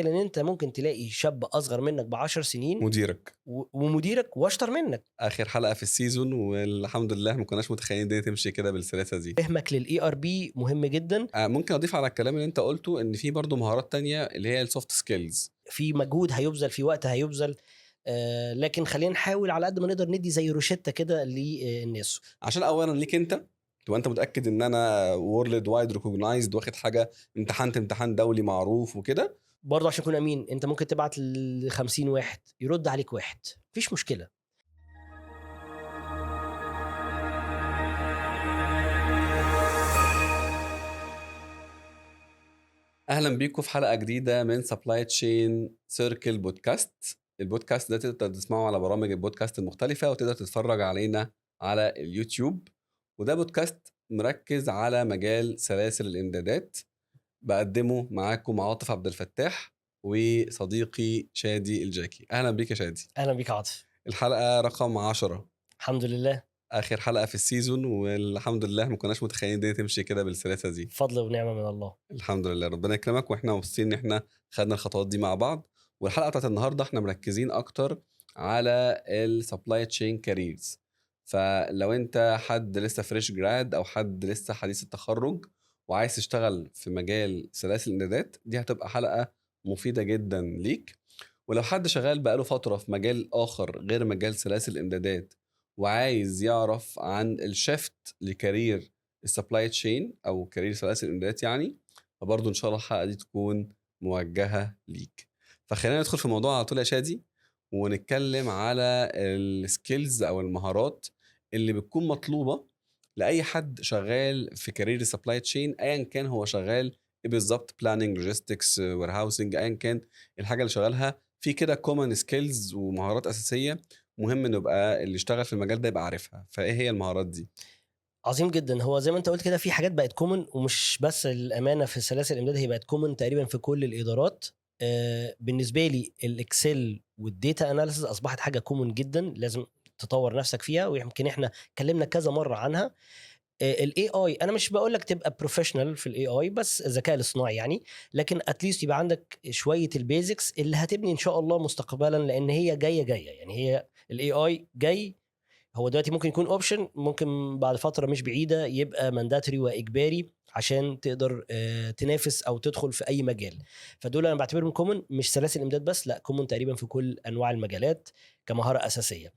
لان انت ممكن تلاقي شاب اصغر منك ب10 سنين مديرك ومديرك واشطر منك. اخر حلقه في السيزون، والحمد لله ما كناش متخيلين الدنيا تمشي كده بالسلاسه دي. فهمك للاي ار بي مهم جدا. ممكن اضيف على الكلام اللي انت قلته ان في برضو مهارات تانية اللي هي السوفت سكيلز. في مجهود هيبذل، في وقت هيبذل، لكن خلينا نحاول على قد ما نقدر ندي زي روشتة كده للناس. عشان اولا ليك انت تبقى انت متاكد ان انا وورلد وايد ريكوجنايزد، واخد حاجه امتحان دولي معروف وكده. برضه عشان اكون امين، انت ممكن تبعت ل50 واحد يرد عليك واحد، مفيش مشكله. اهلا بيكم في حلقه جديده من سبلاي تشين سيركل بودكاست. البودكاست ده تقدر تسمعه على برامج البودكاست المختلفه، وتقدر تتفرج علينا على اليوتيوب. وده بودكاست مركز على مجال سلاسل الامدادات. بقدمه معاكم عاطف عبد الفتاح وصديقي شادي الجاكي. اهلا بيك يا شادي. اهلا بيك عاطف. الحلقه رقم 10، الحمد لله، اخر حلقه في السيزون، والحمد لله ما كناش متخيلين الدنيا تمشي كده بالسلاسه دي. فضل ونعمه من الله. الحمد لله، ربنا يكرمك، واحنا مبسوطين ان احنا خدنا الخطوات دي مع بعض. والحلقه بتاعت النهارده احنا مركزين اكتر على السبلاي تشين كاريرز. فلو انت حد لسه فريش جراد او حد لسه حديث التخرج وعايز تشتغل في مجال سلاسل الامدادات، دي هتبقى حلقه مفيده جدا ليك. ولو حد شغال بقاله فتره في مجال اخر غير مجال سلاسل الامدادات وعايز يعرف عن الشفت لكارير السبلاي تشين او كارير سلاسل الامدادات يعني، فبرضه ان شاء الله الحلقه دي تكون موجهه ليك. فخلينا ندخل في الموضوع على طول يا شادي، ونتكلم على السكيلز او المهارات اللي بتكون مطلوبه لاي حد شغال في كارير السبلاي تشين، ايا كان هو شغال ايه بالظبط، بلاننج، لوجيستكس، وير هاوسنج، ايا كان الحاجه اللي شغالها. في كده كومن سكيلز ومهارات اساسيه مهم انه يبقى اللي يشتغل في المجال ده يبقى عارفها. فايه هي المهارات دي؟ عظيم جدا. هو زي ما انت قلت كده، في حاجات بقت كومن، ومش بس الامانه في سلاسل الامداد، هي بقت كومن تقريبا في كل الادارات. بالنسبه لي الاكسل والديتا اناليسز اصبحت حاجه كومن جدا، لازم تطور نفسك فيها، ويمكن احنا اتكلمنا كذا مره عنها. الاي اي، انا مش بقول لك تبقى بروفيشنال في الاي اي بس الذكاء الاصطناعي يعني، لكن اتليست يبقى عندك شويه البيزكس اللي هتبني ان شاء الله مستقبلا، لان هي جايه يعني. هي الاي اي جاي. هو دلوقتي ممكن يكون اوبشن، ممكن بعد فتره مش بعيده يبقى مانداتوري واجباري عشان تقدر تنافس او تدخل في اي مجال. فدول انا بعتبرهم كومن، مش سلاسل امداد بس، لا كومن تقريبا في كل انواع المجالات كمهاره اساسيه.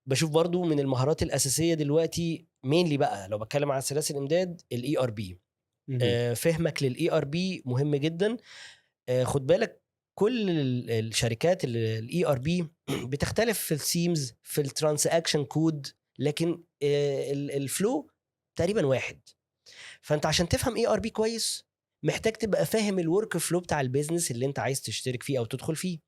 بشوف برضو من المهارات الاساسيه دلوقتي مينلي بقى لو بتكلم عن سلاسل الامداد، الاي ار بي. فهمك للاي ار بي مهم جدا. خد بالك، كل الشركات الاي ار بي بتختلف في السيمز، في الترانزاكشن كود، لكن الفلو تقريبا واحد. فانت عشان تفهم اي ار بي كويس محتاج تبقى فاهم الورك فلو بتاع البيزنس اللي انت عايز تشترك فيه او تدخل فيه.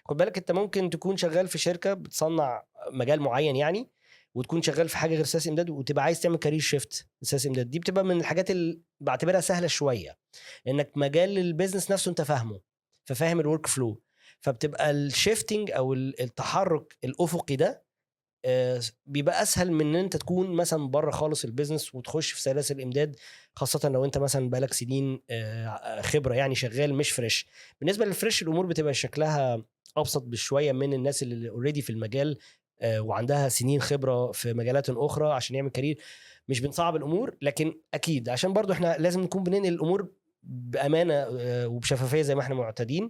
خد بالك، انت ممكن تكون شغال في شركه بتصنع مجال معين يعني، وتكون شغال في حاجه غير سياسي امداد، وتبقى عايز تعمل كارير شيفت سياسي امداد. دي بتبقى من الحاجات اللي بعتبرها سهله شويه، انك مجال البيزنس نفسه انت فاهمه، ففاهم الورك فلو، فبتبقى الشيفتنج او التحرك الافقي ده بيبقى اسهل من ان انت تكون مثلا بره خالص البيزنس وتخش في سلاسل الامداد، خاصه لو انت مثلا بقالك سنين خبره يعني شغال، مش فريش. بالنسبه للفريش الامور بتبقى شكلها ابسط بشويه من الناس اللي اوريدي في المجال وعندها سنين خبره في مجالات اخرى عشان يعمل كارير. مش بنصعب الامور، لكن اكيد عشان برضو احنا لازم نكون بننقل الامور بامانه وبشفافيه زي ما احنا معتادين.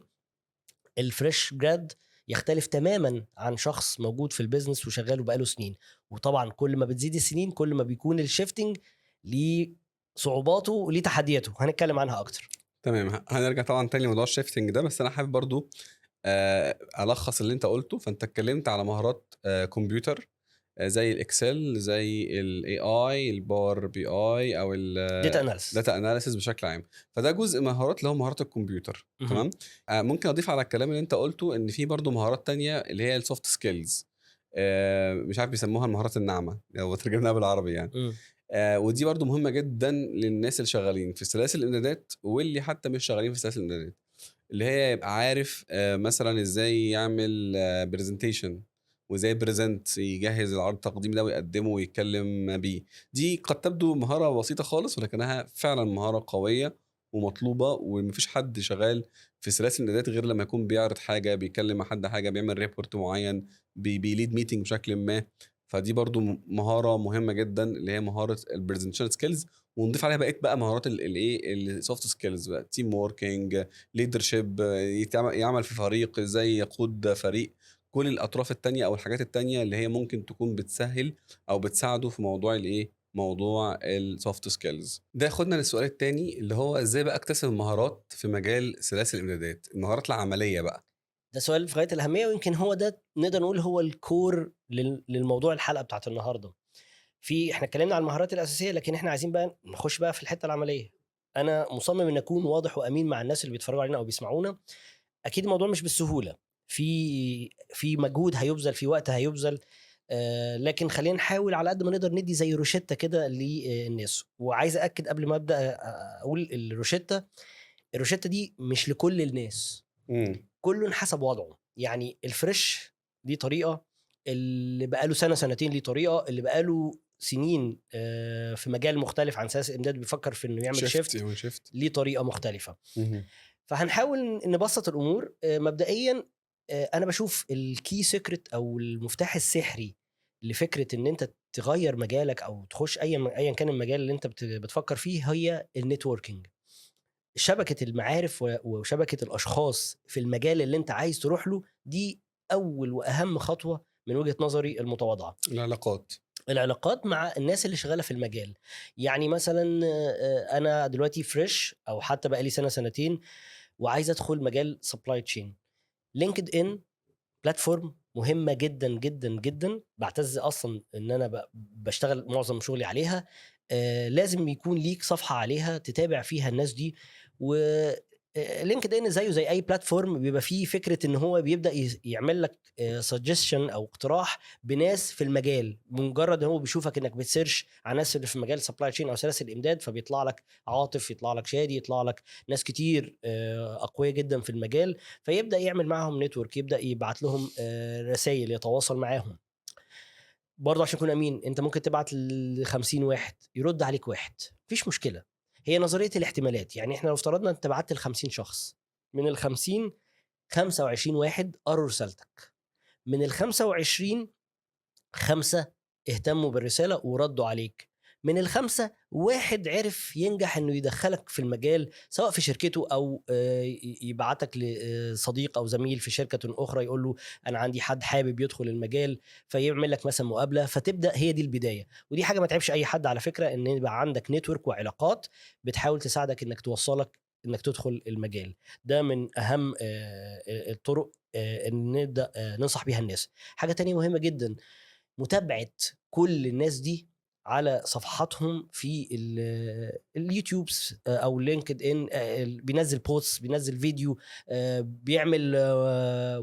الفريش جراد يختلف تماما عن شخص موجود في البيزنس وشغال بقاله سنين. وطبعا كل ما بتزيد السنين كل ما بيكون الشيفتنج ليه صعوباته وليه تحدياته، هنتكلم عنها اكتر. تمام، هنرجع طبعا تاني لموضوع الشيفتنج ده، بس انا حابب برضو الخص اللي انت قلته. فانت اتكلمت على مهارات كمبيوتر زي الاكسل، زي الاي اي، الباور بي اي، او داتا اناليسيس. الداتا اناليسيس بشكل عام. فده جزء مهارات اللي هو مهارات الكمبيوتر. تمام. ممكن اضيف على الكلام اللي انت قلته ان في برضو مهارات تانية اللي هي السوفت سكيلز. مش عارف بيسموها المهارات الناعمه لو ترجمناها بالعربي يعني. ودي برضو مهمه جدا للناس اللي شغالين في سلاسل الامدادات، واللي حتى مش شغالين في سلاسل الامدادات، اللي هي يبقى عارف مثلا ازاي يعمل برزنتيشن، وازاي بريزنت، يجهز العرض التقديمي ده ويقدمه ويتكلم بيه. دي قد تبدو مهارة بسيطة خالص، ولكنها فعلا مهارة قوية ومطلوبه، ومفيش حد شغال في سلاسل الامدادات غير لما يكون بيعرض حاجه، بيكلم مع حد حاجه، بيعمل ريبورت معين، بيليد ميتنج بشكل ما. فدي برضو مهاره مهمه جدا، اللي هي مهاره البرزنتيشن سكيلز. ونضيف عليها بقيه بقى مهارات الايه السوفت سكيلز بقى، تيم ووركينج، ليدرشيب، يعمل في فريق، ازاي يقود فريق، كل الاطراف التانية او الحاجات التانية اللي هي ممكن تكون بتسهل او بتساعده في موضوع الايه، موضوع السوفت سكيلز. ده ياخدنا للسؤال التاني، اللي هو ازاي بقى اكتسب المهارات في مجال سلاسل الامدادات، المهارات العمليه بقى. ده سؤال في غاية الأهمية، ويمكن هو ده نقدر نقول هو الكور للموضوع الحلقة بتاعت النهاردة. احنا اتكلمنا عن المهارات الأساسية، لكن احنا عايزين بقى نخش بقى في الحتة العملية. أنا مصمم إن أكون واضح وأمين مع الناس اللي بيتفرجوا علينا أو بيسمعونا. أكيد الموضوع مش بالسهولة، في مجهود هيبذل، في وقت هيبذل. لكن خلينا نحاول على قد ما نقدر ندي زي روشتة كده للناس. وعايز أأكد قبل ما أبدأ أقول الروشتة دي مش لكل الناس، امم. كل حسب وضعه. يعني الفريش دي طريقة، اللي بقاله سنة سنتين ليه طريقة، اللي بقاله سنين في مجال مختلف عن سياسة الإمداد بيفكر في إنه يعمل شيفت شيفت. ليه طريقة مختلفة. مهم. فهنحاول نبسط الأمور. مبدئيا أنا بشوف الكي سيكريت أو المفتاح السحري لفكرة إن أنت تغير مجالك أو تخش أيا كان المجال اللي أنت بتفكر فيه، هي النتوركينج. شبكة المعارف وشبكة الأشخاص في المجال اللي أنت عايز تروح له، دي أول وأهم خطوة من وجهة نظري المتواضعة. العلاقات. العلاقات مع الناس اللي شغالة في المجال. يعني مثلا أنا دلوقتي فريش أو حتى بقالي سنة سنتين وعايز أدخل مجال سبلاي تشين. لينكد إن بلاتفورم مهمة جدا جدا جدا، بعتز أصلا إن أنا بشتغل معظم شغلي عليها. لازم يكون ليك صفحة عليها تتابع فيها الناس دي. و لينكد ان زيه زي اي بلاتفورم، بيبقى فيه فكره ان هو بيبدا يعمل لك سجستشن او اقتراح بناس في المجال. بمجرد ان هو بيشوفك انك بتسيرش على ناس اللي في مجال سبلاي تشين او سلاسل الامداد، فبيطلع لك عاطف، يطلع لك شادي، يطلع لك ناس كتير اقوياء جدا في المجال، فيبدا يعمل معاهم نتورك، يبدا يبعت لهم رسائل، يتواصل معاهم. برضه عشان اكون امين، انت ممكن تبعت ل 50 واحد يرد عليك واحد، مفيش مشكله. هي نظريه الاحتمالات. يعني احنا لو افترضنا انت بعت ل 50 شخص، من ال 50 25 واحد قروا رسالتك، من ال 25 5 اهتموا بالرسالة وردوا عليك، من الخمسة واحد عرف ينجح انه يدخلك في المجال، سواء في شركته او يبعتك لصديق او زميل في شركة اخرى يقول له انا عندي حد حابب يدخل المجال، فيعمل لك مثلا مقابلة، فتبدأ هي دي البداية. ودي حاجة ما تعبش اي حد على فكرة، ان يبقى عندك نتورك وعلاقات بتحاول تساعدك انك توصلك انك تدخل المجال. ده من اهم الطرق ان نبدأ ننصح بيها الناس. حاجة تانية مهمة جدا، متابعة كل الناس دي على صفحاتهم في اليوتيوب او لينكد ان. بينزل بوست، بينزل فيديو، بيعمل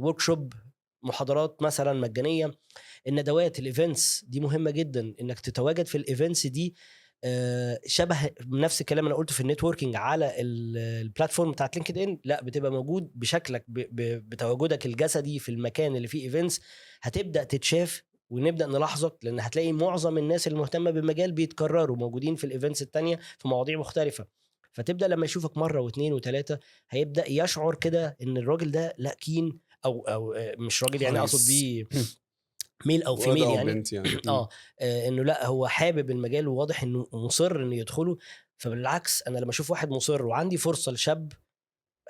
ورك شوب، محاضرات مثلا مجانيه. الندوات، الايفنتس دي مهمه جدا انك تتواجد في الايفنتس دي. شبه نفس الكلام انا قلته في النتوركينج على البلاتفورم بتاعت لينكد ان، لا بتبقى موجود بشكلك بتواجدك الجسدي في المكان اللي فيه ايفنتس. هتبدا تتشاف ونبدا نلاحظك، لان هتلاقي معظم الناس المهتمه بالمجال بيتكرروا موجودين في الايفنتس التانية في مواضيع مختلفه. فتبدا لما يشوفك مره واثنين وثلاثه، هيبدا يشعر كده ان الراجل ده لا كين، او مش راجل يعني اقصد حريص. بيه ميل او ولد فيميل او يعني. بنت يعني. انه لا هو حابب المجال وواضح انه مصر انه يدخله. فبالعكس انا لما اشوف واحد مصر وعندي فرصه لشاب،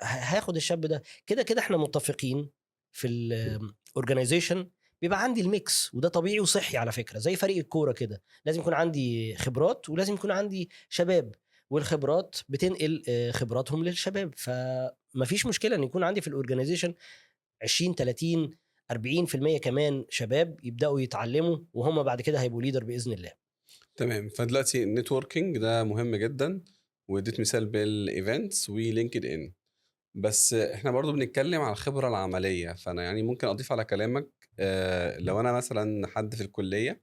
هاخد الشاب ده. كده كده احنا متفقين في الاورجنايزيشن بيبقى عندي الميكس، وده طبيعي وصحي على فكره. زي فريق الكوره كده، لازم يكون عندي خبرات ولازم يكون عندي شباب، والخبرات بتنقل خبراتهم للشباب. فمفيش مشكله ان يكون عندي في الاورجنايزيشن 20 30 40% كمان شباب يبداوا يتعلموا، وهم بعد كده هيبقوا ليدر باذن الله. تمام. فدلوقتي النتوركينج ده مهم جدا، واديت مثال بالايفنتس ولينكد ان. بس احنا برضو بنتكلم على الخبرة العملية، فانا يعني ممكن اضيف على كلامك، لو انا مثلا حد في الكلية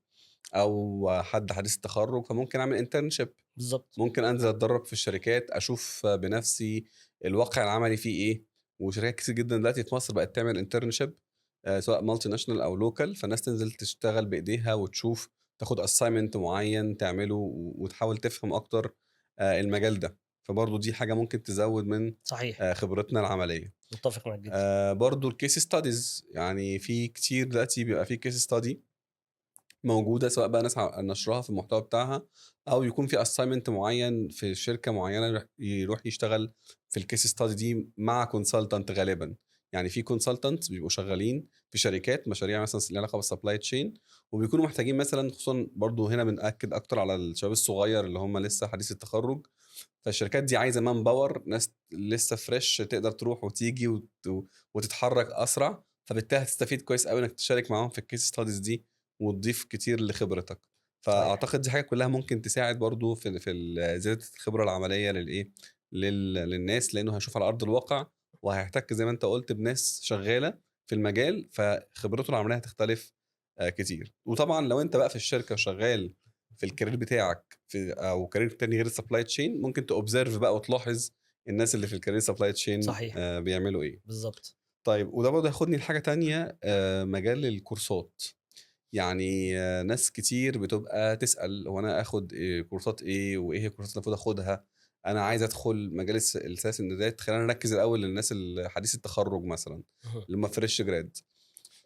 او حد حديث التخرج، فممكن اعمل انترنشيب، بالظبط. ممكن انزل اتدرب في الشركات، اشوف بنفسي الواقع العملي فيه ايه. وشركات كتير جدا دلوقتي في مصر بقت تعمل انترنشيب، سواء مالتي ناشونال او لوكال، فالناس تنزل تشتغل بايديها وتشوف، تاخد اساينمنت معين تعمله وتحاول تفهم اكتر المجال ده. فبرضه دي حاجه ممكن تزود من صحيح، خبرتنا العمليه. متفق معاك جدا. برضه الكيس ستاديز، يعني في كتير دلوقتي بيبقى في كيس ستادي موجوده، سواء بقى ناس نشرها في المحتوى بتاعها، او يكون في اساينمنت معين في شركه معينه يروح يشتغل في الكيس ستادي دي مع كونسلتنت غالبا. يعني في كونسلتنت بيبقوا شغالين في شركات مشاريع مثلا اللي علاقه بالسبلاي تشين، وبيكونوا محتاجين مثلا، خصوصا برضو هنا بنأكد اكتر على الشباب الصغير اللي هم لسه حديث التخرج. فالشركات دي عايزه مان باور، ناس لسه فريش تقدر تروح وتيجي وتتحرك اسرع، فبالتالي هتستفيد كويس قوي انك تشارك معاهم في الكيس ستاديز دي وتضيف كتير لخبرتك. صحيح، فاعتقد دي حاجه كلها ممكن تساعد برضو زياده الخبره العمليه للناس، لانه هيشوف على ارض الواقع وهيحتك زي ما انت قلت بناس شغاله في المجال، فخبرته العمليه هتختلف كتير. وطبعا لو انت بقى في الشركه وشغال في الكارير بتاعك او كارير تاني غير السبلاي تشين، ممكن تأوبزرف بقى وتلاحظ الناس اللي في الكارير سبلاي تشين صحيح، بيعملوا ايه. بالظبط. طيب وده برضه ياخدني لحاجه تانية، مجال الكورسات. يعني ناس كتير بتبقى تسأل هو انا اخد كورسات ايه، وايه هي الكورسات اللي المفروض اخدها. انا عايز ادخل مجال السياسه الندات. خلينا نركز الاول للناس حديث التخرج مثلا، مهم. اللي هم فريش جراد،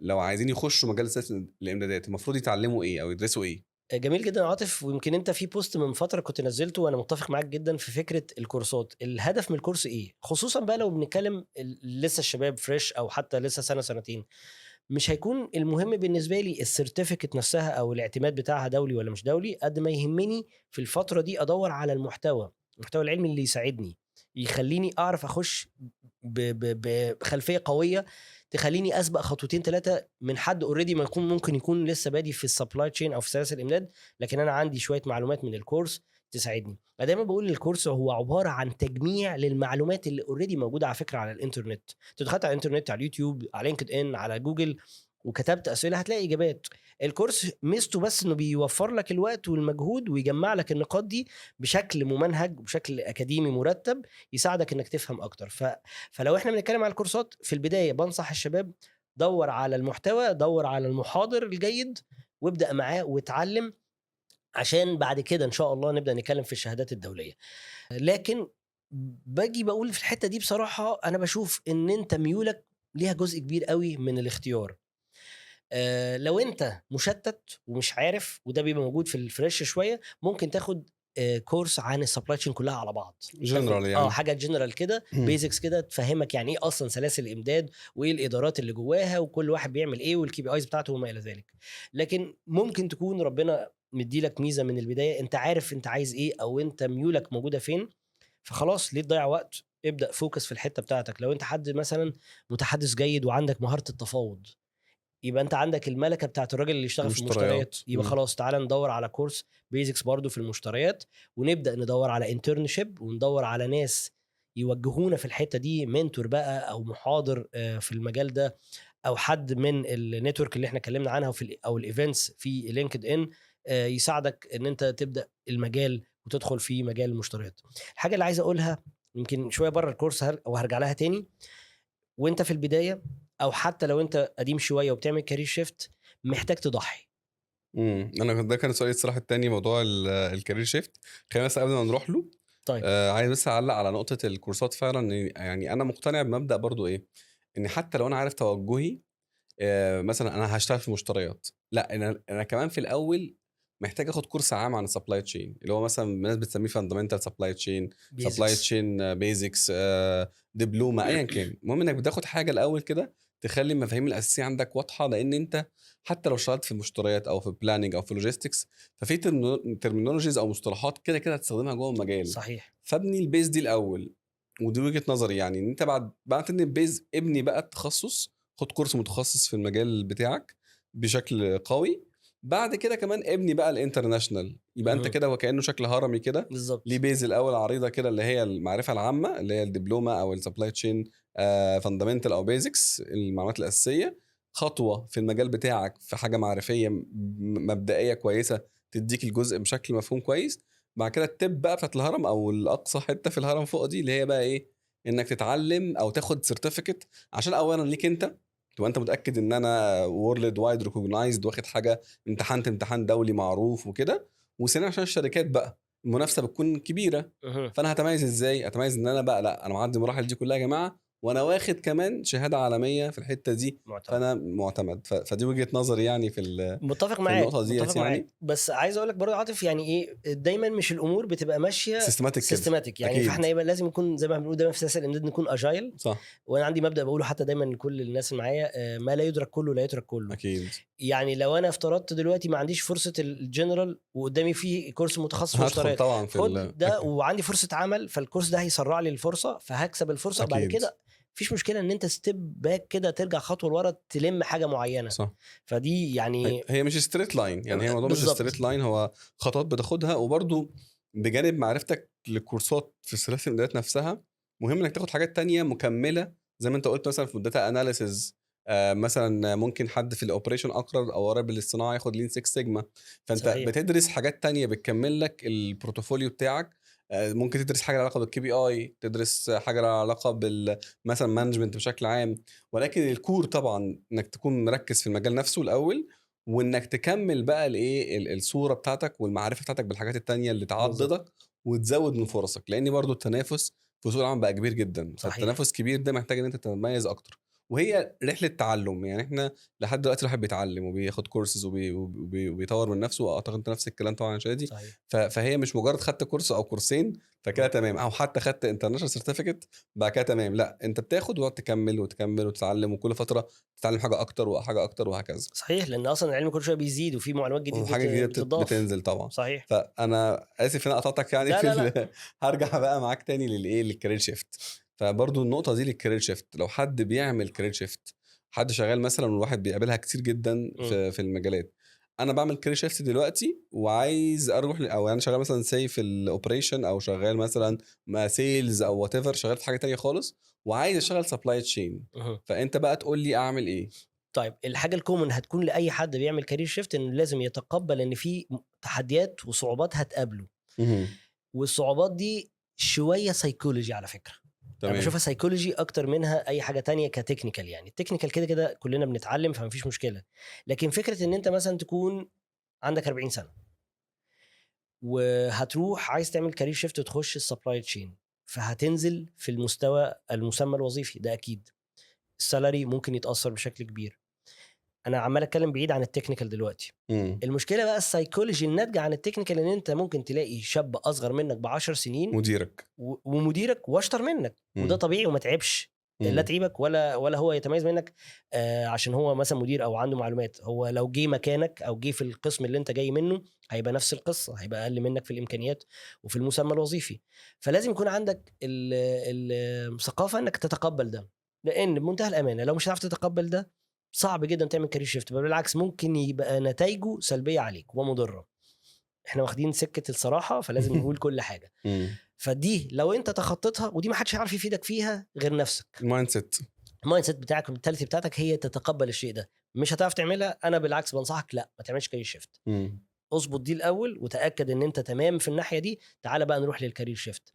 لو عايزين يخشوا مجال سياسه الامدادات المفروض يتعلموا ايه او يدرسوا ايه؟ جميل جدا يا عاطف، ويمكن انت في بوست من فتره كنت نزلته وانا متفق معاك جدا في فكره الكورسات. الهدف من الكورس ايه؟ خصوصا بقى لو بنتكلم لسه الشباب فريش او حتى لسه سنه سنتين، مش هيكون المهم بالنسبه لي السيرتيفيكت نفسها او الاعتماد بتاعها دولي ولا مش دولي، قد ما يهمني في الفتره دي ادور على المحتوى العلمي اللي يساعدني، يخليني اعرف اخش بخلفيه قويه، تخليني اسبق خطوتين ثلاثه من حد اوريدي ما يكون ممكن يكون لسه بادي في السبلاي تشين او في سلاسل الامداد، لكن انا عندي شويه معلومات من الكورس تساعدني. انا دايما بقول ان الكورس هو عباره عن تجميع للمعلومات اللي اوريدي موجوده على فكره على الانترنت. دخلت على الانترنت، على اليوتيوب، على لينكد ان، على جوجل، وكتبت اسئله هتلاقي اجابات. الكورس ميزته بس انه بيوفر لك الوقت والمجهود ويجمع لك النقاط دي بشكل ممنهج وبشكل اكاديمي مرتب، يساعدك انك تفهم اكتر. فلو احنا بنتكلم على الكورسات في البدايه، بنصح الشباب دور على المحتوى، دور على المحاضر الجيد، وابدا معاه واتعلم، عشان بعد كده ان شاء الله نبدا نتكلم في الشهادات الدوليه. لكن باجي بقول في الحته دي بصراحه، انا بشوف ان انت ميولك ليها جزء كبير قوي من الاختيار. لو انت مشتت ومش عارف، وده بيبقى موجود في الفريش شويه، ممكن تاخد كورس عن السبلاي تشين كلها على بعض. تاخد جنرال يعني. حاجه جنرال كده، بيزكس كده، تفهمك يعني ايه اصلا سلاسل الامداد، وايه الادارات اللي جواها، وكل واحد بيعمل ايه، والكي بي ايز بتاعته وما الى ذلك. لكن ممكن تكون ربنا مدي لك ميزه من البدايه، انت عارف انت عايز ايه او انت ميولك موجوده فين، فخلاص ليه تضيع وقت؟ ابدا فوكس في الحته بتاعتك. لو انت حد مثلا متحدث جيد وعندك مهاره التفاوض، يبقى انت عندك الملكه بتاعت الراجل اللي يشتغل في المشتريات، المشتريات. يبقى خلاص تعالى ندور على كورس بيزكس برضو في المشتريات، ونبدا ندور على انترنشيب، وندور على ناس يوجهونا في الحته دي، منتور بقى او محاضر في المجال ده، او حد من النتورك اللي احنا اتكلمنا عنها او الايفنتس في لينكد ان، يساعدك ان انت تبدا المجال وتدخل في مجال المشتريات. الحاجه اللي عايز اقولها يمكن شويه بره الكورس وهرجع لها تاني، وانت في البدايه او حتى لو انت قديم شويه وبتعمل كارير شيفت، محتاج تضحي. انا ده كان سؤالي الصراحه التاني، موضوع الكارير شيفت. خلينا بس قبل ما نروح له، طيب. عايز بس اعلق على نقطه الكورسات. فعلا يعني انا مقتنع بمبدا برضو ايه، ان حتى لو انا عارف توجهي، مثلا انا هشتغل في مشتريات، لا انا كمان في الاول محتاج اخد كورس عام عن السبلاي تشين، اللي هو مثلا الناس بتسميه فاندامنتال سبلاي تشين، سبلاي بيزكس. تشين بيزكس، دبلومه، ايا كان. المهم انك بتاخد حاجه الاول كده تخلي المفاهيم الاساسيه عندك واضحه، لان انت حتى لو اشتغلت في المشتريات او في بلاننج او في لوجيستكس، ففي ترمينولوجيز او مصطلحات كده كده هتستخدمها جوه المجال. صحيح. فابني البيز دي الاول، ودي وجهه نظري، يعني ان انت بعد تبني البيز، ابني بقى التخصص، خد كورس متخصص في المجال بتاعك بشكل قوي. بعد كده كمان ابني بقى الانترناشنال، يبقى انت مهم. كده وكانه شكل هرمي كده. ليه بالظبط. بيز الاول عريضه كده، اللي هي المعرفه العامه، اللي هي الدبلومه او السبلاي تشين فاندامنتال او بيزكس، المعلومات الاساسيه. خطوه في المجال بتاعك في حاجه معرفيه مبدئيه كويسه، تديك الجزء بشكل مفهوم كويس. بعد كده التب بقى بتاعت الهرم، او الاقصى حته في الهرم فوق دي، اللي هي بقى ايه، انك تتعلم او تاخد سيرتيفيكت، عشان اولا ليك انت تبقى انت متاكد ان انا وورلد وايد ريكوجنايزد، واخد حاجه، امتحان دولي معروف وكده. وثانيا عشان الشركات بقى، المنافسه بتكون كبيره. فانا هتميز ازاي؟ اتميز ان انا بقى لا، انا معدي المراحل دي كلها يا جماعه، وانا واخد كمان شهاده عالميه في الحته دي، معتمد. فانا معتمد. فدي وجهه نظري يعني متفق في معاك، النقطه ديت متفق معاك، يعني. بس عايز اقول لك برضه عاطف، يعني ايه دايما مش الامور بتبقى ماشيه سيستماتيك كده. سيستماتيك، يعني اكيد. فاحنا يبقى لازم نكون زي ما بنقول دايما في سلاسل الامداد نكون اجايل. صح. وانا عندي مبدا بقوله حتى دايما لكل الناس اللي معايا، ما لا يدرك كله لا يترك كله. اكيد. يعني لو انا افترضت دلوقتي ما عنديش فرصه الجنرال وقدامي فيه كورس متخصص في هدخل مشتريات، طبعا في خد ده وعندي فرصه عمل، فالكورس ده هيسرع لي الفرصه فهكسب الفرصه، وبعد اكيد. كده مفيش مشكله ان انت ستيب باك كده ترجع خطوه لورا تلم حاجه معينه. صح. فدي يعني هي مش ستريت لاين، يعني هي الموضوع مش بالظبط. ستريت لاين، هو خطوات بتاخدها. وبرضو بجانب معرفتك للكورسات في سلاسل الامدادات نفسها، مهم انك تاخد حاجات تانية مكمله. زي ما انت قلت مثلا في الداتا اناليسز، مثلا ممكن حد في الاوبريشن اقرب او قريب للصناعه ياخد لين 6 سيجما. فانت صحيح. بتدرس حاجات تانية بتكمل لك البورتفوليو بتاعك. ممكن تدرس حاجه لها علاقه بالكي بي اي، تدرس حاجه لها علاقه مثلا مانجمنت بشكل عام. ولكن الكور طبعا انك تكون مركز في المجال نفسه الاول، وانك تكمل بقى الايه الصوره بتاعتك والمعرفه بتاعتك بالحاجات التانية اللي بالظبط. تعضدك وتزود من فرصك. لان برضو التنافس في سوق العمل بقى كبير جدا، صحيح. فالتنافس كبير ده محتاج ان انت تتميز اكتر. وهي رحله تعلم، يعني احنا لحد دلوقتي الواحد بيتعلم وبياخد كورسز وبيطور من نفسه. واعتقد انت نفس الكلام طبعا يا شادي. صحيح. فهي مش مجرد خدت كورس او كورسين فكده تمام، او حتى خدت انترناشونال سيرتيفيكت بعد كده تمام. لا، انت بتاخد وقت تكمل وتكمل وتتعلم، وكل فتره تتعلم حاجه اكتر وحاجه اكتر وهكذا. صحيح، لان اصلا العلم كل شويه بيزيد وفي معلومات جديد وحاجه جديده بتضاف. بتنزل طبعا. صحيح. فانا اسف ان انا قطعتك يعني لا في لا لا. هرجع بقى معاك تاني للايه للكارير شيفت. فبرضو النقطه دي للكارير شيفت، لو حد بيعمل كارير شيفت، حد شغال مثلا، والواحد بيقابلها كتير جدا في المجالات. انا بعمل كارير شيفت دلوقتي وعايز اروح او انا شغال مثلا سي في الاوبريشن، او شغال مثلا ما سيلز او وات ايفر، شغال في حاجه تانية خالص وعايز اشتغل سبلاي تشين. فانت بقى تقول لي اعمل ايه؟ طيب الحاجه الكومن هتكون لاي حد بيعمل كارير شيفت انه لازم يتقبل ان في تحديات وصعوبات هتقابله. والصعوبات دي شويه سايكولوجي على فكره. انا تمام. بشوفها سايكولوجي اكتر منها اي حاجه تانية كتكنيكال. يعني التكنيكال كده كده كلنا بنتعلم فمفيش مشكله، لكن فكره ان انت مثلا تكون عندك 40 سنه وهتروح عايز تعمل كارير شيفت وتخش السبلاي تشين، فهتنزل في المسمى الوظيفي ده اكيد. السالري ممكن يتاثر بشكل كبير. انا عمال اتكلم بعيد عن التكنيكال دلوقتي. المشكله بقى السايكولوجي الناتجه عن التكنيكال، ان انت ممكن تلاقي شاب اصغر منك ب10 سنين مديرك ومديرك واشطر منك، وده طبيعي وما تعبش. لا تعيبك ولا هو يتميز منك عشان هو مثلا مدير او عنده معلومات. هو لو جه مكانك او جه في القسم اللي انت جاي منه هيبقى نفس القصه، هيبقى اقل منك في الامكانيات وفي المسمى الوظيفي. فلازم يكون عندك الثقافه انك تتقبل ده، لان بمنتهى الامانه لو مش هتعرف تتقبل ده صعب جدا تعمل كارير شيفت، بل بالعكس ممكن يبقى نتائجه سلبيه عليك ومضره. احنا واخدين سكه الصراحه فلازم نقول كل حاجه. فدي لو انت تخطيتها، ودي ما حدش هيعرف يفيدك فيها غير نفسك. المايند سيت بتاعك والمنتاليتي بتاعتك هي تتقبل الشيء ده. مش هتعرف تعملها، انا بالعكس بنصحك لا ما تعملش كارير شيفت. اظبط دي الاول وتاكد ان انت تمام في الناحيه دي، تعال بقى نروح للكارير شيفت.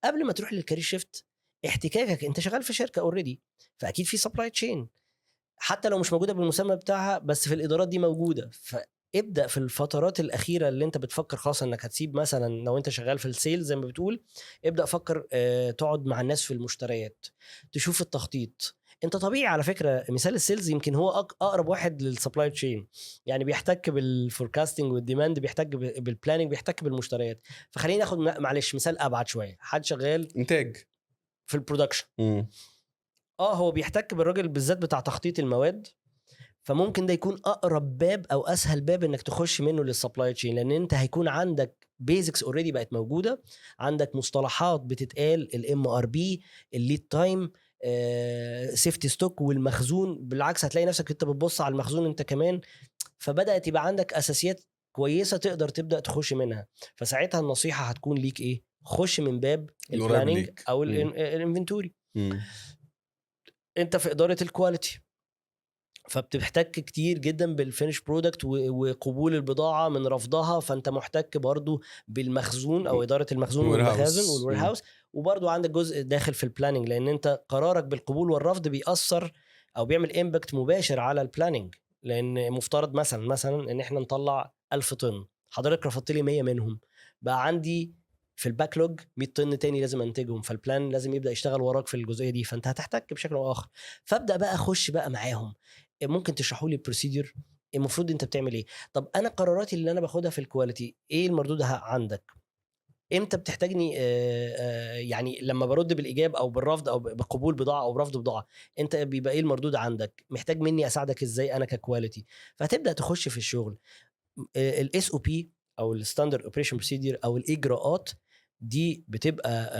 قبل ما تروح للكارير شيفت، احتكاكك انت شغال في شركه اوريدي، فاكيد في سبلاي تشين حتى لو مش موجوده بالمسمى بتاعها، بس في الادارات دي موجوده. فابدا في الفترات الاخيره اللي انت بتفكر خلاص انك هتسيب، مثلا لو انت شغال في السيل زي ما بتقول، ابدا فكر تقعد مع الناس في المشتريات، تشوف التخطيط. انت طبيعي على فكره، مثال السيلز يمكن هو اقرب واحد للسبلاي تشين، يعني بيحتك بالفوركاستنج والديماند، بيحتك بالبلاننج، بيحتك بالمشتريات. فخلينا ناخد معلش مثال ابعد شويه، حد شغال انتاج في البرودكشن. هو بيحتك بالراجل بالذات بتاع تخطيط المواد، فممكن ده يكون اقرب باب او اسهل باب انك تخش منه للسبلاي تشين، لان انت هيكون عندك بيزكس اوريدي بقت موجوده، عندك مصطلحات بتتقال، الام ار بي، الليد تايم، سيفتي ستوك والمخزون. بالعكس هتلاقي نفسك انت بتبص على المخزون انت كمان، فبدات يبقى عندك اساسيات كويسه تقدر تبدا تخش منها. فساعتها النصيحه هتكون ليك ايه؟ خش من باب البلاننج او الانفنتوري. انت في اداره الكواليتي فبتحتك كتير جدا بالفينش برودكت وقبول البضاعه من رفضها، فانت محتك برضو بالمخزون او اداره المخزون والمخازن والوير هاوس. وبرضو عندك جزء داخل في البلاننج، لان انت قرارك بالقبول والرفض بيأثر او بيعمل امباكت مباشر على البلاننج. لان مفترض مثلا ان احنا نطلع 1000 طن، حضرتك رفضت لي 100 منهم، بقى عندي في الباكلوج 100 طن تاني لازم انتجهم، فالبلان لازم يبدا يشتغل وراك في الجزئيه دي، فانت هتحتك بشكل او اخر. فابدا بقى اخش بقى معاهم، ممكن تشرحوا لي البروسيدور المفروض انت بتعمل ايه. طب انا قراراتي اللي انا باخدها في الكواليتي ايه المردود عندك؟ امتى بتحتاجني يعني لما برد بالايجاب او بالرفض او بقبول بضاعه او برفض بضاعه، انت بيبقى ايه المردود عندك؟ محتاج مني اساعدك ازاي انا ككواليتي؟ فهتبدا تخش في الشغل. الاس او بي او الستاندرد اوبريشن بروسيدور او الاجراءات دي بتبقى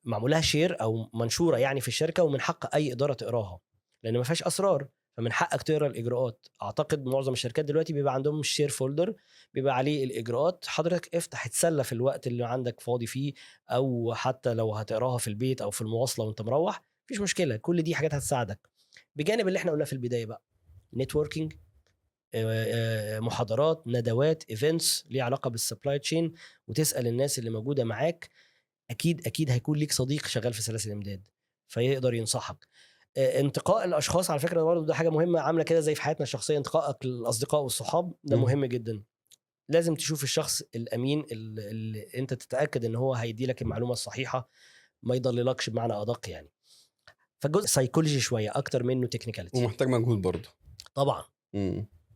معمولها شير او منشوره يعني في الشركه، ومن حق اي اداره تقراها لان ما فيهاش اسرار، فمن حقك تقرا الاجراءات. اعتقد معظم الشركات دلوقتي بيبقى عندهم شير فولدر بيبقى عليه الاجراءات، حضرتك افتح اتسلى في الوقت اللي عندك فاضي فيه، او حتى لو هتقراها في البيت او في المواصله وانت مروح مفيش مشكله، كل دي حاجات هتساعدك. بجانب اللي احنا قلناه في البدايه بقى، نتوركينج، محاضرات، ندوات، ايفنتس ليه علاقه بالسبلاي تشين، وتسال الناس اللي موجوده معاك. اكيد هيكون ليك صديق شغال في سلاسل الامداد فيقدر ينصحك. انتقاء الاشخاص على فكره برضه ده حاجه مهمه، عامله كده زي في حياتنا الشخصيه، انتقائك للاصدقاء والصحاب ده مهم جدا. لازم تشوف الشخص الامين اللي انت تتاكد ان هو هيدي لك المعلومه الصحيحه، ما يضللكش بمعنى ادق يعني. فالجزء سايكولوجي شويه اكتر منه تكنيكاليتي. ومحتاج مجهود برضه. طبعا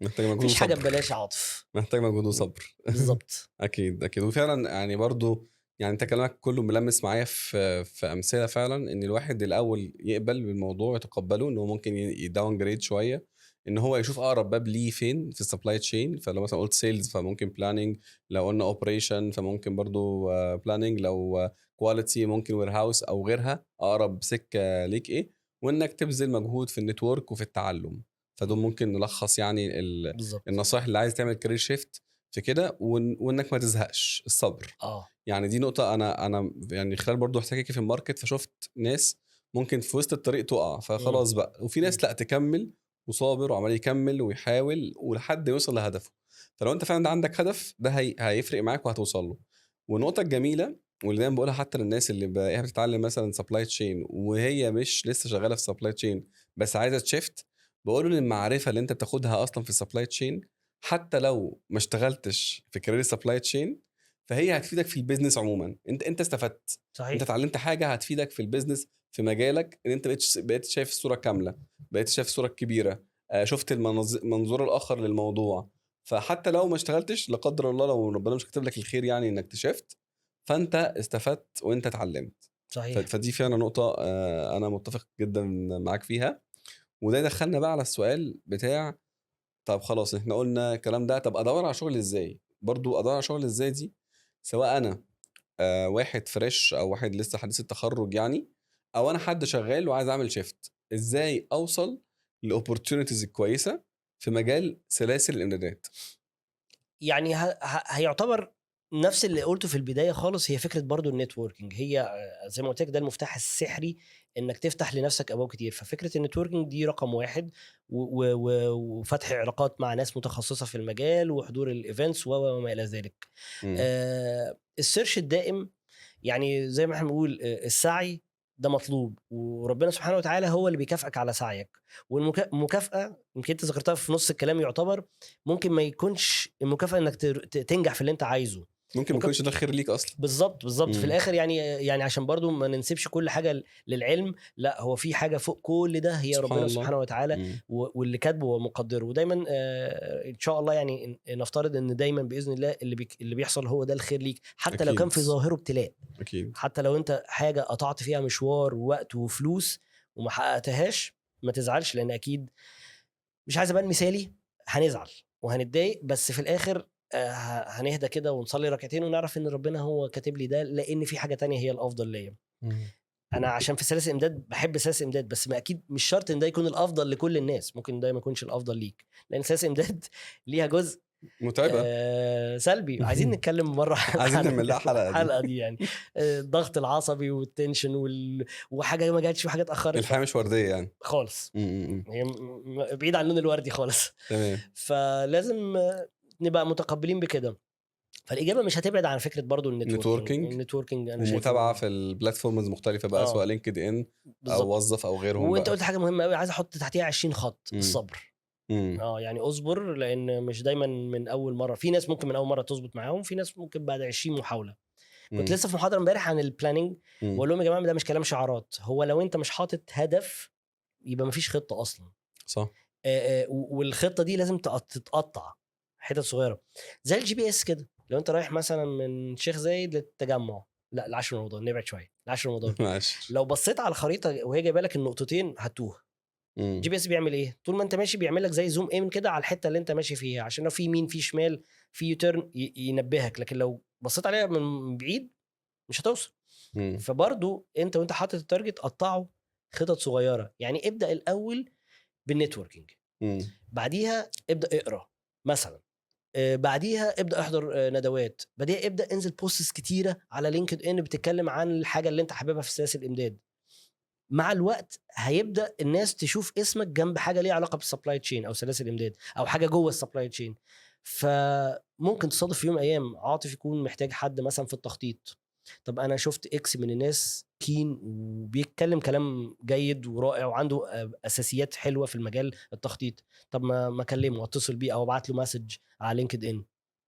محتاج مجهود مفيش حاجه وصبر. ببلاش يا عاطف. محتاج مجهود وصبر. بالظبط. اكيد وفعلا يعني برضو يعني انت كلامك كله ملمس معايا في امثله فعلا ان الواحد الاول يقبل بالموضوع ويتقبله ان هو ممكن يداون جريد شويه، ان هو يشوف اقرب باب ليه فين في السبلاي تشين. فلو مثلا قلت سيلز فممكن بلاننج، لو قلنا اوبريشن فممكن برضو بلاننج، لو كواليتي ممكن وير هاوس او غيرها، اقرب سكه ليك ايه، وانك تبذل مجهود في النتورك وفي التعلم. فدول ممكن نلخص يعني بالظبط. النصائح اللي عايز تعمل كارير شيفت في كده، وانك ما تزهقش، الصبر. يعني دي نقطة أنا يعني خلال برضو احتكاكي في الماركت فشفت ناس ممكن في وسط الطريق تقع فخلاص بقى، وفي ناس لا تكمل وصابر وعمال يكمل ويحاول ولحد يوصل لهدفه. فلو أنت فعلا عندك هدف ده هيفرق معاك وهتوصل له. والنقطة الجميلة واللي دايما بقولها حتى للناس اللي بتتعلم مثلا سبلاي تشين وهي مش لسه شغالة في سبلاي تشين بس عايزة تشيفت، بقول ان المعرفة اللي انت بتاخدها اصلا في السبلاي تشين حتى لو ما اشتغلتش في كارير سبلاي تشين فهي هتفيدك في البيزنس عموما. انت استفدت، صحيح. انت اتعلمت حاجه هتفيدك في البيزنس في مجالك، ان انت بقيت شايف الصوره كامله، بقيت شايف الصوره الكبيره، شفت المنظور الاخر للموضوع. فحتى لو ما اشتغلتش لا قدر الله، لو ربنا مش كاتب لك الخير يعني انك تشفت، فانت استفدت وانت اتعلمت. صحيح. فدي فعلا نقطه انا متفق جدا معاك فيها. وده دخلنا بقى على السؤال بتاع طب خلاص احنا قلنا الكلام ده، طب ادور على شغل ازاي؟ برضو ادور على شغل ازاي دي سواء انا واحد فريش او واحد لسه حديث التخرج يعني، او انا حد شغال وعايز اعمل شيفت، ازاي اوصل لاوبورتيونيتيز الكويسه في مجال سلاسل الامدادات؟ يعني هيعتبر نفس اللي قلته في البدايه خالص، هي فكره برضو النتوركينج، هي زي ما قلت لك ده المفتاح السحري انك تفتح لنفسك ابواب كتير. ففكره النتوركينج دي رقم واحد، وفتح علاقات مع ناس متخصصه في المجال وحضور الايفنتس وما الى ذلك. السيرش الدائم، يعني زي ما احنا بنقول السعي ده مطلوب، وربنا سبحانه وتعالى هو اللي بيكافئك على سعيك. والمكافأة يمكن انت ذكرتها في نص الكلام، يعتبر ممكن ما يكونش المكافأة انك تنجح في اللي انت عايزه، ممكن ما يكونش ده خير ليك اصلا. بالظبط في الاخر يعني عشان برضو ما ننسبش كل حاجه للعلم، لا هو في حاجه فوق كل ده هي سبحان ربنا الله. سبحانه وتعالى واللي كاتبه ومقدره. ودايما ان شاء الله يعني نفترض ان دايما باذن الله اللي بيحصل هو ده الخير ليك، حتى لو كان في ظاهره ابتلاء. اكيد. حتى لو انت حاجه قطعت فيها مشوار ووقت وفلوس وما حققتهاش ما تزعلش، لان اكيد مش عايز ابان مثالي، هنزعل وهنتضايق، بس في الاخر هنهدى كده ونصلي ركعتين ونعرف ان ربنا هو كاتب لي ده، لان في حاجه تانية هي الافضل ليا. انا عشان في سلاسل امداد بحب سلاسل امداد، بس ما اكيد مش شرط ان ده يكون الافضل لكل الناس، ممكن ده ما يكونش الافضل ليك، لان سلاسل امداد ليها جزء متعبه سلبي. عايزين نتكلم مره عايزين نعمل لها حلقه دي يعني الضغط العصبي والتنشن وحاجه ما جاتش وحاجه اتاخرت، الحياه مش ورديه يعني خالص. هي بعيد عن اللون الوردي خالص. تمام. فلازم نبقى متقبلين بكده. فالاجابه مش هتبعد عن فكره برضو النتوركينج انا شايف ومتابعه في البلاتفورمز المختلفه بقى سواء لينكد ان او وظف او غيرهم وانت بقى. قلت حاجه مهمه قوي عايز احط تحتيها 20 خط، الصبر. يعني اصبر، لان مش دايما من اول مره. في ناس ممكن من اول مره تظبط معاهم، في ناس ممكن بعد 20 محاوله. كنت لسه في محاضره امبارح عن البلاننج، بقول لهم يا جماعه ده مش كلام شعارات، هو لو انت مش حاطط هدف يبقى مفيش خطه اصلا. صح. والخطه دي لازم تتقطع حتت صغيره، زي الجي بي اس كده. لو انت رايح مثلا من شيخ زايد للتجمع، لا العاشر رمضان، نبعد شويه العاشر رمضان. ماشي. لو بصيت على الخريطه وهي جايبه لك النقطتين هتوه. جي بي اس بيعمل ايه؟ طول ما انت ماشي بيعمل لك زي زوم ان كده على الحته اللي انت ماشي فيها، عشان لو في يمين في شمال في يوتيرن ينبهك. لكن لو بصيت عليها من بعيد مش هتوصل. فبرضو انت وانت حاطط التارجت قطعه خطط صغيره. يعني ابدا الاول بالنتوركينج، بعديها ابدا اقرا مثلا، بعديها ابدا احضر ندوات، بعديها ابدا انزل بوستس كتيره على لينكد ان بتتكلم عن الحاجه اللي انت حاببها في سلاسل الامداد. مع الوقت هيبدا الناس تشوف اسمك جنب حاجه ليها علاقه بالسبلاي تشين او سلاسل الامداد او حاجه جوه السبلاي تشين. فممكن تصادف في يوم من الايام عاطف يكون محتاج حد مثلا في التخطيط. طب انا شفت اكس من الناس كين وبيتكلم كلام جيد ورائع وعنده اساسيات حلوه في المجال التخطيط، طب ما اكلمه واتصل بيه او ابعت له مسج على لينكد ان.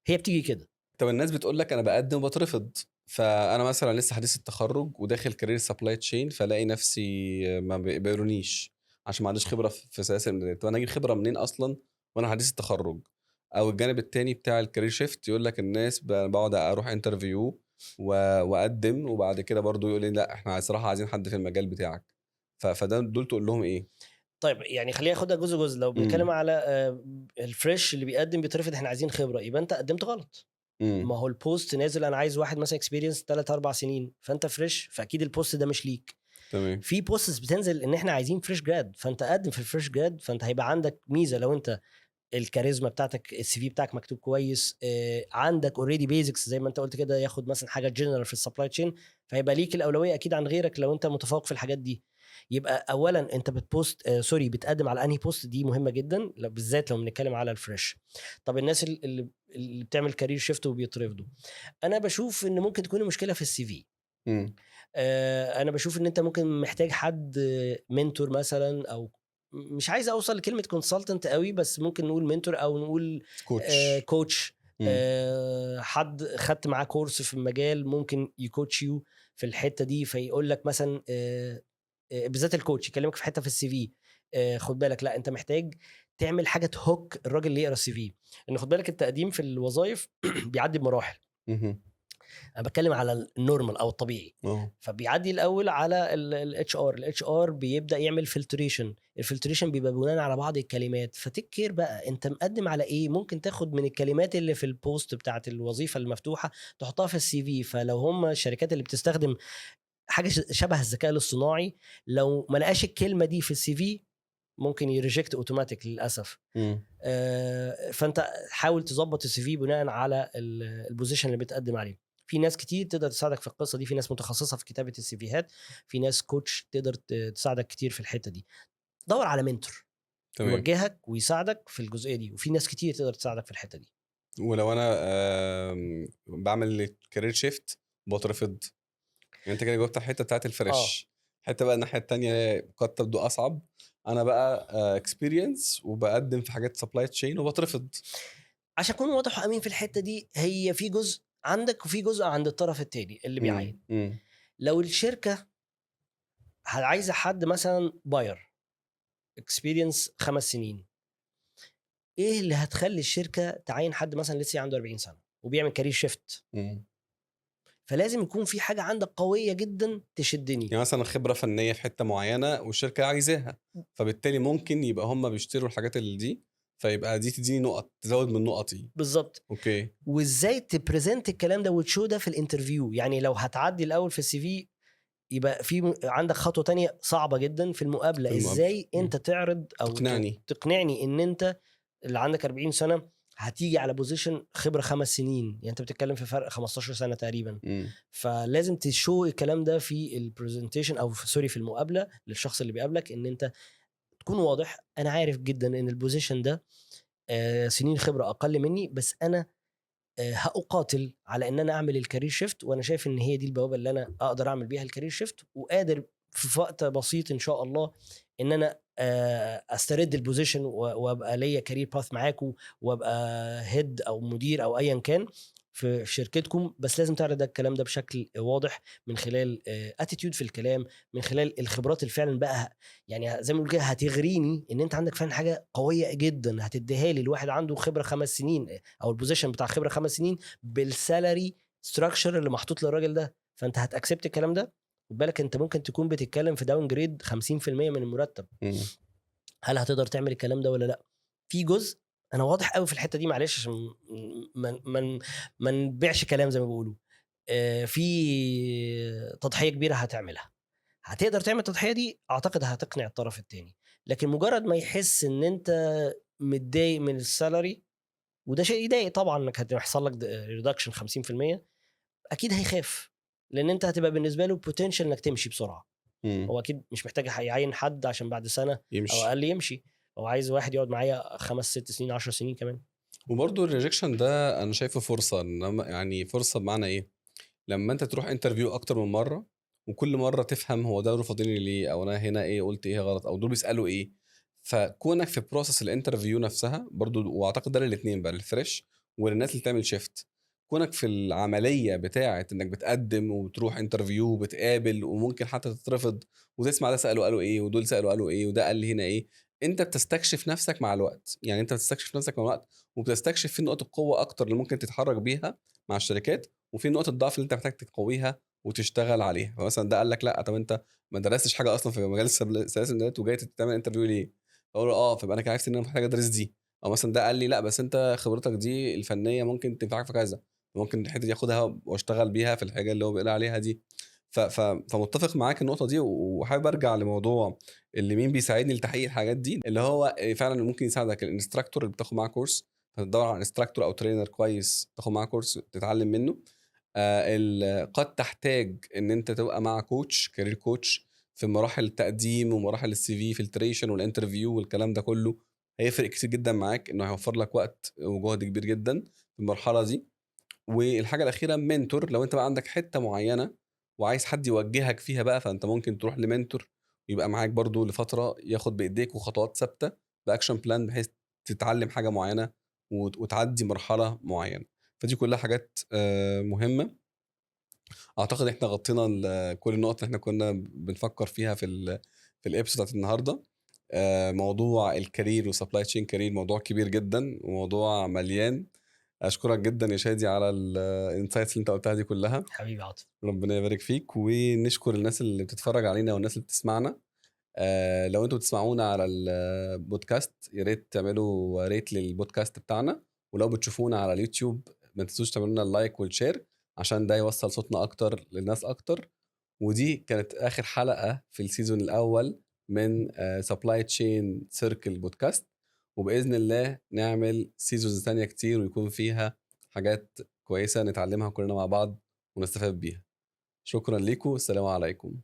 هي بتيجي كده. طب الناس بتقول لك انا بقدم وبترفض، فانا مثلا لسه حديث التخرج وداخل كارير سبلاي تشين، فلاقي نفسي ما بيقبلونيش عشان ما عنديش خبره في سلاسل الامدادات. طب انا اجيب خبره منين اصلا وانا حديث التخرج؟ او الجانب التاني بتاع الكارير شيفت، يقول لك الناس بقعد اروح انترفيو واقدم، وبعد كده برضو يقول لي لا احنا صراحه عايزين حد في المجال بتاعك. فده دول تقول لهم ايه؟ طيب يعني خلينا ناخدها جزء جزء. لو بنتكلم على الفريش اللي بيقدم بيترفض احنا عايزين خبره، يبقى انت قدمت غلط. ما هو البوست نازل انا عايز واحد مثلا اكسبيرينس 3 4 سنين، فانت فريش فاكيد البوست ده مش ليك. تمام. في بوستس بتنزل ان احنا عايزين فريش جراد، فانت قدم في الفريش جراد، فانت هيبقى عندك ميزه لو انت الكاريزما بتاعتك السي في بتاعك مكتوب كويس، عندك اوريدي بيزكس زي ما انت قلت كده، ياخد مثلا حاجه جنرال في السبلاي تشين، فهيبقى ليك الاولويه اكيد عن غيرك لو انت متفوق في الحاجات دي. يبقى اولا انت بتبوست بتقدم على انهي بوست، دي مهمه جدا بالذات لو بنتكلم على الفريش. طب الناس اللي بتعمل كارير شيفت وبيترفضوا، انا بشوف ان ممكن تكون المشكله في السي في. انا بشوف ان انت ممكن محتاج حد منتور مثلا، او مش عايز اوصل لكلمه كونسلتنت قوي، بس ممكن نقول منتور او نقول كوتش. كوتش. حد خدت معاه كورس في المجال ممكن يكوتش يو في الحته دي، فيقول لك مثلا بالذات الكوتش يكلمك في حته في السي في، خد بالك لا انت محتاج تعمل حاجه تهوك الراجل اللي يقرا السي في. ان خد بالك التقديم في الوظائف بيعدي بمراحل. انا بتكلم على النورمال او الطبيعي. فبيعدي الاول على الاتش ار بيبدا يعمل فلتريشن. الفلتريشن بيبقى بناء على بعض الكلمات، فتكر بقى انت مقدم على ايه. ممكن تاخد من الكلمات اللي في البوست بتاعت الوظيفه المفتوحه تحطها في السي في. فلو هم الشركات اللي بتستخدم حاجه شبه الذكاء الاصطناعي، لو ما لقاش الكلمه دي في السي في ممكن يريجكت اوتوماتيك للاسف. فانت حاول تظبط السي في بناء على البوزيشن اللي بتقدم عليه. في ناس كتير تقدر تساعدك في القصه دي، في ناس متخصصه في كتابه السي فيهات، في ناس كوتش تقدر تساعدك كتير في الحته دي. دور على منتور يوجهك ويساعدك في الجزئيه دي، وفي ناس كتير تقدر تساعدك في الحته دي. ولو انا بعمل كارير شيفت بترفض، يعني انت كده جبت الحته بتاعت الفريش. حته بقى الناحيه التانية قد تبدو اصعب، انا بقى اكسبيرينس وبقدم في حاجات سبلاي تشين وبترفض. عشان اكون واضح وامين في الحته دي، هي في جزء عندك وفي جزء عند الطرف التاني اللي بيعين. لو الشركه عايزه حد مثلا باير اكسبيرينس 5 سنين، ايه اللي هتخلي الشركه تعين حد مثلا لسه عنده 40 سنه وبيعمل كارير شيفت؟ فلازم يكون في حاجه عندك قويه جدا تشدني. يعني مثلا خبره فنيه في حته معينه والشركه عايزاها، فبالتالي ممكن يبقى هم بيشتروا الحاجات اللي دي، فيبقى دي تديني نقط، تزود من نقطي. بالظبط. اوكي. وازاي تبريزنت الكلام ده وتشو ده في الانترفيو. يعني لو هتعدي الاول في السي في، يبقى في عندك خطوه تانية صعبه جدا في المقابله. ازاي انت تعرض او تقنعني ان انت اللي عندك 40 سنه هتيجي على بوزيشن خبره 5 سنين. يعني انت بتتكلم في فرق 15 سنه تقريبا. فلازم تشو الكلام ده في البرزنتيشن او سوري في المقابله للشخص اللي بيقابلك، ان انت تكون واضح. انا عارف جدا ان البوزيشن ده سنين خبره اقل مني، بس انا هأقاتل على ان انا اعمل الكارير شيفت، وانا شايف ان هي دي البوابه اللي انا اقدر اعمل بيها الكارير شيفت، وقادر في وقت بسيط ان شاء الله ان انا استرد البوزيشن وابقى ليا كارير باث معاكم، وابقى هيد او مدير او ايا كان في شركتكم. بس لازم تعرض الكلام ده بشكل واضح من خلال اتيتيود في الكلام، من خلال الخبرات اللي فعلا بقى يعني زي ما بنقول كده هتغريني ان انت عندك فعلا حاجه قويه جدا هتديها لي الواحد عنده خبره 5 سنين، او البوزيشن بتاع خبره 5 سنين بالسالري ستراكشر اللي محطوط للراجل ده. فانت هتاكسبت الكلام ده. خد بالك انت ممكن تكون بتتكلم في داون جريد 50% من المرتب. إمم. هل هتقدر تعمل الكلام ده ولا لا؟ في جزء انا واضح قوي في الحته دي، معلش عشان ما نبيعش كلام زي ما بيقولوا. في تضحيه كبيره هتعملها، هتقدر تعمل التضحيه دي، اعتقد هتقنع الطرف التاني. لكن مجرد ما يحس ان انت متضايق من السالري، وده شيء يضايق طبعا انك هيحصل لك ريدكشن 50%، اكيد هيخاف، لان انت هتبقى بالنسبه له بوتنشال انك تمشي بسرعه. إمم. هو اكيد مش محتاج هيعين حد عشان بعد سنه او يمشي. اقل يمشي. هو عايز واحد يقعد معايا 5 6 سنين 10 سنين كمان. وبرضه الrejection ده أنا شايفه فرصة، إنما يعني فرصة بمعنى إيه؟ لمّا أنت تروح interview أكتر من مرّة، وكل مرّة تفهم هو ده رافضيني ليه، أو أنا هنا إيه قُلت إيه غلط، أو دول بيسألوا إيه. فكونك في process الinterview نفسها برضه، وأعتقد ده للاتنين بقى للfresh وللناس اللي بتعمل shift. كونك في العملية بتاعة إنك بتقدّم وبتروح interview وبتقابل وممكن حتى تترفض، وتسمع ده سألوا قالوا إيه، ودول سألوا قالوا إيه، وده قال لي هنا إيه. أنت بتستكشف نفسك مع الوقت، يعني أنت بتستكشف نفسك مع الوقت، وبتستكشف فين نقط القوة أكتر اللي ممكن تتحرك بيها مع الشركات، وفي نقط الضعف اللي أنت محتاج تقويها وتشتغل عليها. فمثلًا ده قال لك لأ، طب أنت ما درستش حاجة أصلًا في مجال سلاسل الإمدادات وجاي تعمل interview ليه؟ فاقول له فيبقى أنا كده عرفت إن أنا محتاج أدرس دي. أو مثلًا ده قال لي لأ، بس أنت خبرتك دي الفنية ممكن تنفعك في كذا، ممكن الحتة دي آخدها وأشتغل بيها في الحاجة اللي هو بيقول عليها دي. فمتفق معاك النقطة دي، وحابب أرجع لموضوع اللي مين بيساعدني لتحقيق الحاجات دي، اللي هو فعلًا ممكن يساعدك الinstructor اللي بتاخد معاه كورس، فتدوّر على instructor أو trainer كويس تاخد معاه كورس تتعلم منه. قد تحتاج إن أنت تبقى مع coach career coach في مراحل التقديم ومراحل الCV filtration والinterview والكلام ده كله. هيفرق كتير جدًا معاك، إنه هيوفر لك وقت وجهد كبير جدًا في المرحلة دي. والحاجة الأخيرة mentor، لو أنت بقى عندك حتة معينة وعايز حد يوجهك فيها بقى، فأنت ممكن تروح لmentor يبقى معاك برضه لفترة، ياخد بإيديك وخطوات ثابتة بaction plan بحيث تتعلم حاجة معينة وتعدي مرحلة معينة. فدي كلها حاجات مهمة. أعتقد إحنا غطينا كل النقط اللي إحنا كنا بنفكر فيها في الepisode بتاعة النهارده. موضوع الcareer وsupply chain career موضوع كبير جدًا وموضوع مليان. أشكرك جدًا يا شادي على الinsights اللي أنت قُلتها دي كلها. حبيبي عاطف. ربنا يبارك فيك، ونشكر الناس اللي بتتفرج علينا والناس اللي بتسمعنا. لو أنتم بتسمعونا على البودكاست يا ريت تعملوا rate للبودكاست بتاعنا، ولو بتشوفونا على اليوتيوب ما تنسوش تعملوا لنا اللايك والشير عشان ده يوصّل صوتنا أكتر للناس أكتر. ودي كانت آخر حلقة في السيزون الأول من supply chain circle podcast، وبإذن الله نعمل seasons تانية كتير ويكون فيها حاجات كويسة نتعلمها كلنا مع بعض ونستفاد بيها. شكرًا ليكم، السلام عليكم.